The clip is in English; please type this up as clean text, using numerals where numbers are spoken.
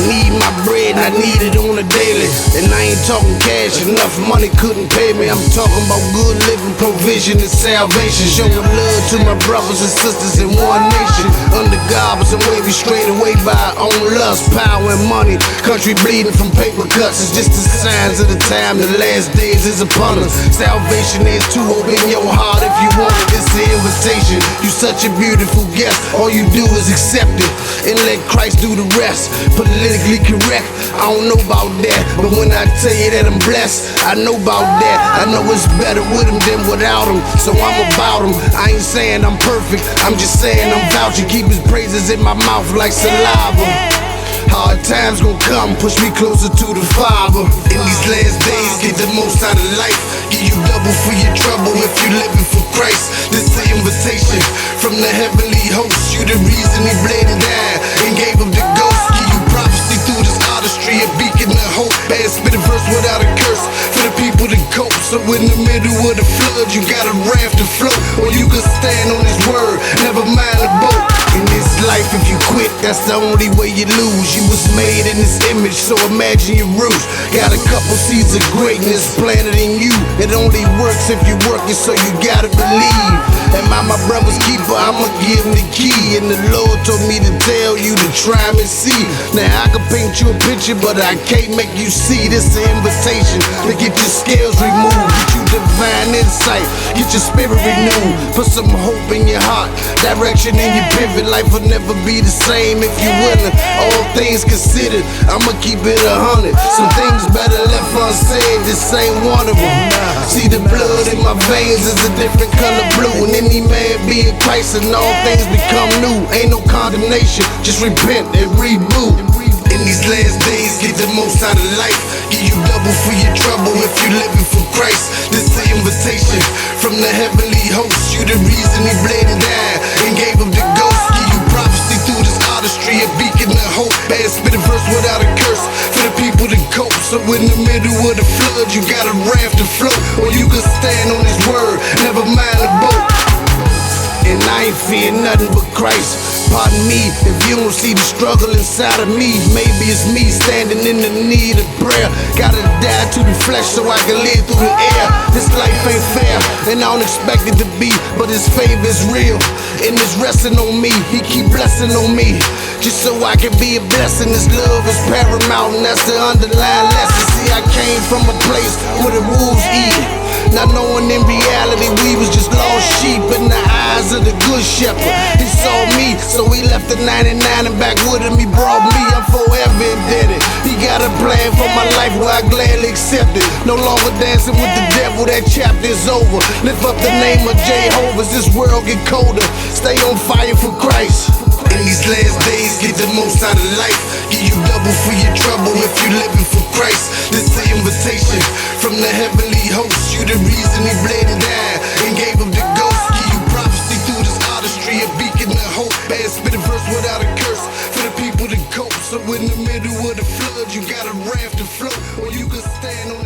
need my bread and I need it on a daily. And I ain't talking cash, enough money couldn't pay me. I'm talking about good living, provision, and salvation. Showing love to my brothers and sisters in one nation. Under God, but some way we straight away by our own lust, power and money. Country bleeding from paper cuts. It's just the signs of the time. The last days is upon us. Salvation is to open your heart if you want it. It's the invitation. You such a beautiful guest. All you do is accept it and let Christ do the rest. Politically correct, I don't know about that, but when I tell you that I'm blessed, I know about that. I know it's better with him than without him, so I'm about him. I ain't saying I'm perfect, I'm just saying I'm vouching. Keep his praises in my mouth like saliva. Hard times gon' come, push me closer to the Father. In these last days, get the most out of life. Give you double for your trouble if you living for Christ. This the invitation from the heavenly host. You the reason he bled and died and gave up the ghost. Give you prophecy through this artistry, a beacon of hope. Bad spit a verse without a curse for the people to cope. So in the middle of the flood, you got a raft to float, or you can stand on his word, never mind the boat. In this life, if you quit, that's the only way you lose. You was made in this image, so imagine your roots. Got a couple seeds of greatness planted in you. It only works if you work it, so you gotta believe. Am I my brother's keeper? I'ma give him the key. And the Lord told me to tell you to try him and see. Now I can paint you a picture, but I can't make you see. This an invitation to get your scales removed, get you divine insight, get your spirit renewed. Put some hope in your heart, direction in your pivot. Life will never be the same if you willing. All things considered, I'ma keep it 100. Some things better left unsaid, this ain't one of them. See the blood in my veins is a different color blue. And any man be in Christ and all things become new. Ain't no condemnation, just repent and reboot. In these last days, get the most out of life. Give you double for your trouble if you living for Christ. This the invitation from the heavenly host. You the reason he bled and died and gave up the ghost. Give you prophecy through this artistry, a beacon of hope. Bad spit a verse without a curse for the people to cope. So in the middle of the flood, you got a raft to float, or you can stand on his word, never mind the boat. And I ain't fear nothing but Christ. Pardon me if you don't see the struggle inside of me. Maybe it's me standing in the need of prayer. Gotta die to the flesh so I can live through the air. This life ain't fair, and I don't expect it to be, but his favor is real, and it's resting on me. He keep blessing on me, just so I can be a blessing. His love is paramount, and that's the underlying lesson. See, I came from a place where the wolves eat, not knowing in reality we was just lost sheep in the eyes of the good shepherd. He saw me, so he left the 99 and back with him. He brought me, I'm forever indebted. He got a plan for my life where I gladly accept it. No longer dancing with the devil, that chapter is over. Lift up the name of Jehovah as this world get colder. Stay on fire for Christ. In these last days, get the most out of life. Give you double for your trouble if you living for Christ. This the invitation from the heavenly host. You the reason he bled and died and gave up the ghost. Give you prophecy through this artistry, a beacon of hope. Bad spit a verse without a curse for the people to cope. So in the middle of the flood, you got a raft to float, or you can stand on